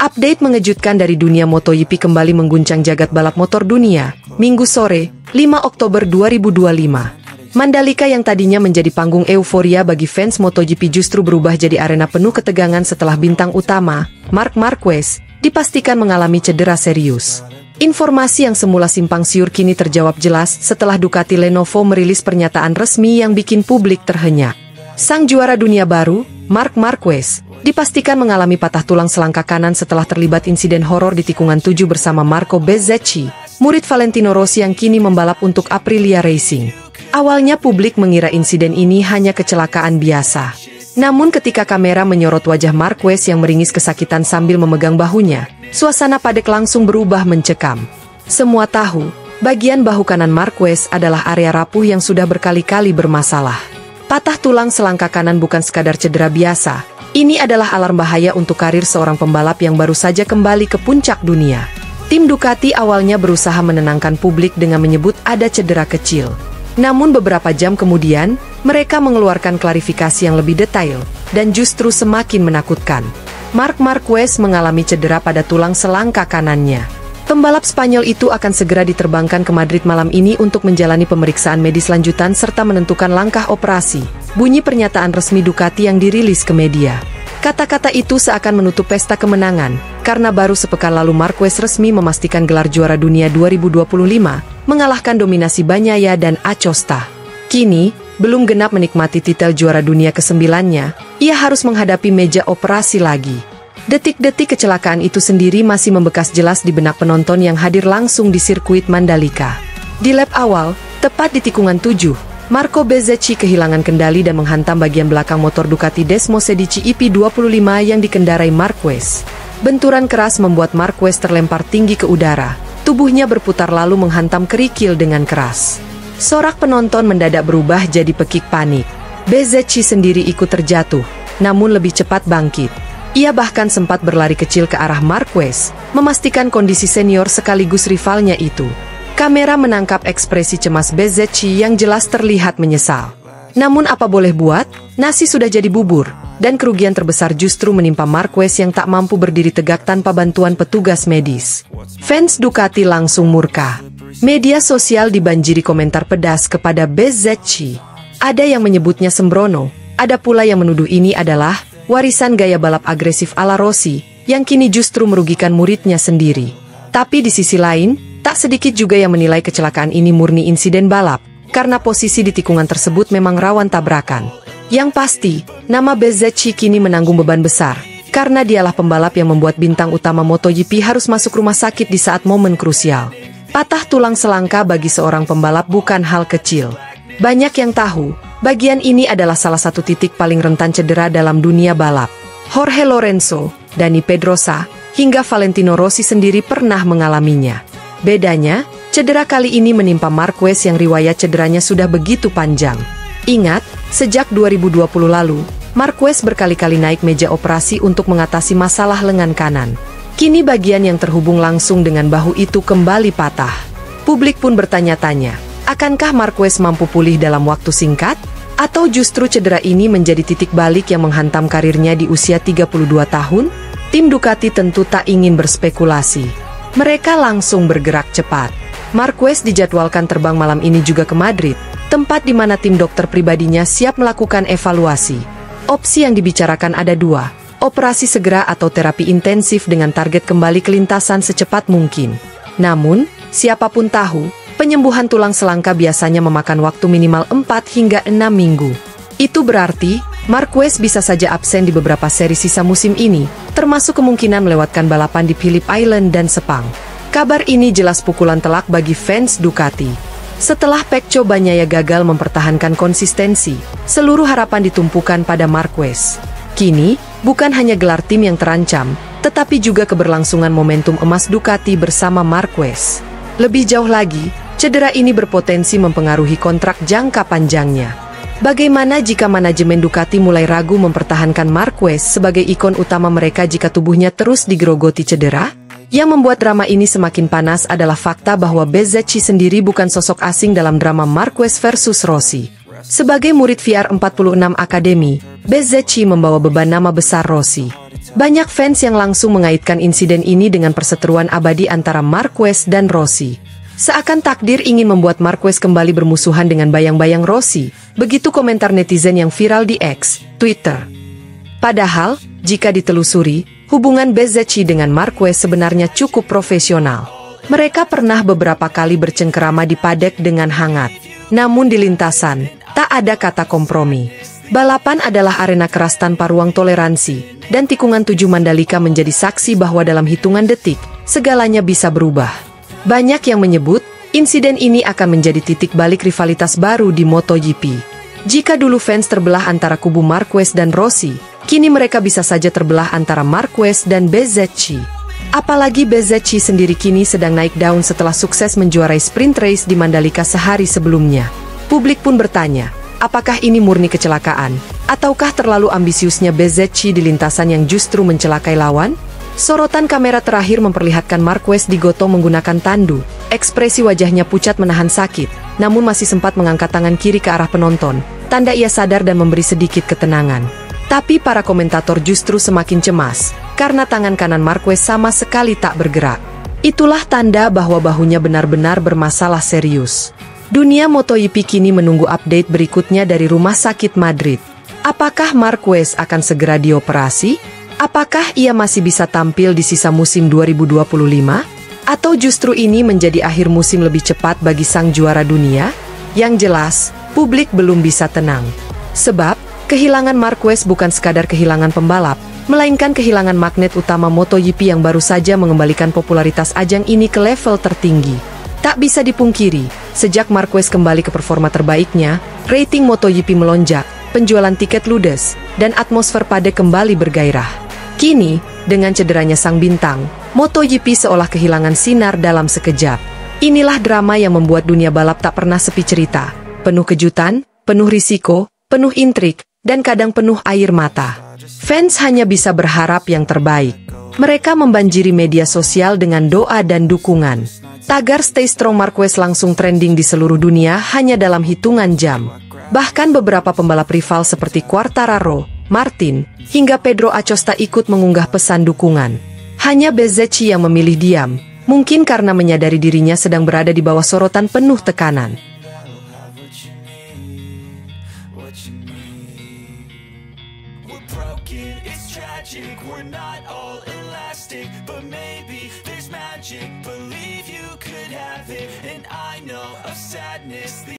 Update mengejutkan dari dunia MotoGP kembali mengguncang jagat balap motor dunia. Minggu sore, 5 Oktober 2025. Mandalika yang tadinya menjadi panggung euforia bagi fans MotoGP justru berubah jadi arena penuh ketegangan setelah bintang utama, Marc Marquez, dipastikan mengalami cedera serius. Informasi yang semula simpang siur kini terjawab jelas setelah Ducati Lenovo merilis pernyataan resmi yang bikin publik terhenyak. Sang juara dunia baru, Marc Marquez, dipastikan mengalami patah tulang selangkah kanan setelah terlibat insiden horor di tikungan 7 bersama Marco Bezzecchi, murid Valentino Rossi yang kini membalap untuk Aprilia Racing. Awalnya publik mengira insiden ini hanya kecelakaan biasa. Namun ketika kamera menyorot wajah Marquez yang meringis kesakitan sambil memegang bahunya, suasana padek langsung berubah mencekam. Semua tahu, bagian bahu kanan Marquez adalah area rapuh yang sudah berkali-kali bermasalah. Patah tulang selangkah kanan bukan sekadar cedera biasa, ini adalah alarm bahaya untuk karir seorang pembalap yang baru saja kembali ke puncak dunia. Tim Ducati awalnya berusaha menenangkan publik dengan menyebut ada cedera kecil. Namun beberapa jam kemudian, mereka mengeluarkan klarifikasi yang lebih detail, dan justru semakin menakutkan. Marc Marquez mengalami cedera pada tulang selangkah kanannya. Pembalap Spanyol itu akan segera diterbangkan ke Madrid malam ini untuk menjalani pemeriksaan medis lanjutan serta menentukan langkah operasi, bunyi pernyataan resmi Ducati yang dirilis ke media. Kata-kata itu seakan menutup pesta kemenangan, karena baru sepekan lalu Marquez resmi memastikan gelar juara dunia 2025, mengalahkan dominasi Bagnaia dan Acosta. Kini, belum genap menikmati titel juara dunia ke-9-nya, ia harus menghadapi meja operasi lagi. Detik-detik kecelakaan itu sendiri masih membekas jelas di benak penonton yang hadir langsung di sirkuit Mandalika. Di lap awal, tepat di tikungan 7, Marco Bezzecchi kehilangan kendali dan menghantam bagian belakang motor Ducati Desmosedici IP25 yang dikendarai Marquez. Benturan keras membuat Marquez terlempar tinggi ke udara. Tubuhnya berputar lalu menghantam kerikil dengan keras. Sorak penonton mendadak berubah jadi pekik panik. Bezzecchi sendiri ikut terjatuh, namun lebih cepat bangkit. Ia bahkan sempat berlari kecil ke arah Marquez, memastikan kondisi senior sekaligus rivalnya itu. Kamera menangkap ekspresi cemas Bezzecchi yang jelas terlihat menyesal. Namun apa boleh buat, nasi sudah jadi bubur, dan kerugian terbesar justru menimpa Marquez yang tak mampu berdiri tegak tanpa bantuan petugas medis. Fans Ducati langsung murka. Media sosial dibanjiri komentar pedas kepada Bezzecchi. Ada yang menyebutnya sembrono, ada pula yang menuduh ini adalah warisan gaya balap agresif ala Rossi, yang kini justru merugikan muridnya sendiri. Tapi di sisi lain, tak sedikit juga yang menilai kecelakaan ini murni insiden balap, karena posisi di tikungan tersebut memang rawan tabrakan. Yang pasti, nama Bezzecchi kini menanggung beban besar, karena dialah pembalap yang membuat bintang utama MotoGP harus masuk rumah sakit di saat momen krusial. Patah tulang selangkah bagi seorang pembalap bukan hal kecil. Banyak yang tahu, bagian ini adalah salah satu titik paling rentan cedera dalam dunia balap. Jorge Lorenzo, Dani Pedrosa, hingga Valentino Rossi sendiri pernah mengalaminya. Bedanya, cedera kali ini menimpa Marquez yang riwayat cederanya sudah begitu panjang. Ingat, sejak 2020 lalu, Marquez berkali-kali naik meja operasi untuk mengatasi masalah lengan kanan. Kini bagian yang terhubung langsung dengan bahu itu kembali patah. Publik pun bertanya-tanya, akankah Marquez mampu pulih dalam waktu singkat? Atau justru cedera ini menjadi titik balik yang menghantam karirnya di usia 32 tahun? Tim Ducati tentu tak ingin berspekulasi. Mereka langsung bergerak cepat. Marquez dijadwalkan terbang malam ini juga ke Madrid, tempat di mana tim dokter pribadinya siap melakukan evaluasi. Opsi yang dibicarakan ada dua, operasi segera atau terapi intensif dengan target kembali ke lintasan secepat mungkin. Namun, siapapun tahu, penyembuhan tulang selangkah biasanya memakan waktu minimal 4 hingga 6 minggu. Itu berarti, Marquez bisa saja absen di beberapa seri sisa musim ini, termasuk kemungkinan melewatkan balapan di Phillip Island dan Sepang. Kabar ini jelas pukulan telak bagi fans Ducati. Setelah Pecco Bagnaia gagal mempertahankan konsistensi, seluruh harapan ditumpukan pada Marquez. Kini, bukan hanya gelar tim yang terancam, tetapi juga keberlangsungan momentum emas Ducati bersama Marquez. Lebih jauh lagi, cedera ini berpotensi mempengaruhi kontrak jangka panjangnya. Bagaimana jika manajemen Ducati mulai ragu mempertahankan Marquez sebagai ikon utama mereka jika tubuhnya terus digerogoti cedera? Yang membuat drama ini semakin panas adalah fakta bahwa Bezzecchi sendiri bukan sosok asing dalam drama Marquez versus Rossi. Sebagai murid VR46 Academy, Bezzecchi membawa beban nama besar Rossi. Banyak fans yang langsung mengaitkan insiden ini dengan perseteruan abadi antara Marquez dan Rossi. Seakan takdir ingin membuat Marquez kembali bermusuhan dengan bayang-bayang Rossi, begitu komentar netizen yang viral di X, Twitter. Padahal, jika ditelusuri, hubungan Bezzecchi dengan Marquez sebenarnya cukup profesional. Mereka pernah beberapa kali bercengkerama di paddock dengan hangat. Namun di lintasan, tak ada kata kompromi. Balapan adalah arena keras tanpa ruang toleransi, dan tikungan 7 Mandalika menjadi saksi bahwa dalam hitungan detik, segalanya bisa berubah. Banyak yang menyebut, insiden ini akan menjadi titik balik rivalitas baru di MotoGP. Jika dulu fans terbelah antara kubu Marquez dan Rossi, kini mereka bisa saja terbelah antara Marquez dan Bezzecchi. Apalagi Bezzecchi sendiri kini sedang naik daun setelah sukses menjuarai sprint race di Mandalika sehari sebelumnya. Publik pun bertanya, apakah ini murni kecelakaan, ataukah terlalu ambisiusnya Bezzecchi di lintasan yang justru mencelakai lawan? Sorotan kamera terakhir memperlihatkan Marquez digotong menggunakan tandu. Ekspresi wajahnya pucat menahan sakit, namun masih sempat mengangkat tangan kiri ke arah penonton, tanda ia sadar dan memberi sedikit ketenangan. Tapi para komentator justru semakin cemas, karena tangan kanan Marquez sama sekali tak bergerak. Itulah tanda bahwa bahunya benar-benar bermasalah serius. Dunia MotoGP kini menunggu update berikutnya dari Rumah Sakit Madrid. Apakah Marquez akan segera dioperasi? Apakah ia masih bisa tampil di sisa musim 2025? Atau justru ini menjadi akhir musim lebih cepat bagi sang juara dunia? Yang jelas, publik belum bisa tenang. Sebab, kehilangan Marquez bukan sekadar kehilangan pembalap, melainkan kehilangan magnet utama MotoGP yang baru saja mengembalikan popularitas ajang ini ke level tertinggi. Tak bisa dipungkiri, sejak Marquez kembali ke performa terbaiknya, rating MotoGP melonjak, penjualan tiket ludes, dan atmosfer paddock kembali bergairah. Kini, dengan cederanya sang bintang, MotoGP seolah kehilangan sinar dalam sekejap. Inilah drama yang membuat dunia balap tak pernah sepi cerita. Penuh kejutan, penuh risiko, penuh intrik, dan kadang penuh air mata. Fans hanya bisa berharap yang terbaik. Mereka membanjiri media sosial dengan doa dan dukungan. Tagar Stay Strong Marquez langsung trending di seluruh dunia hanya dalam hitungan jam. Bahkan beberapa pembalap rival seperti Quartararo, Martin, hingga Pedro Acosta ikut mengunggah pesan dukungan. Hanya Bezzecchi yang memilih diam, mungkin karena menyadari dirinya sedang berada di bawah sorotan penuh tekanan.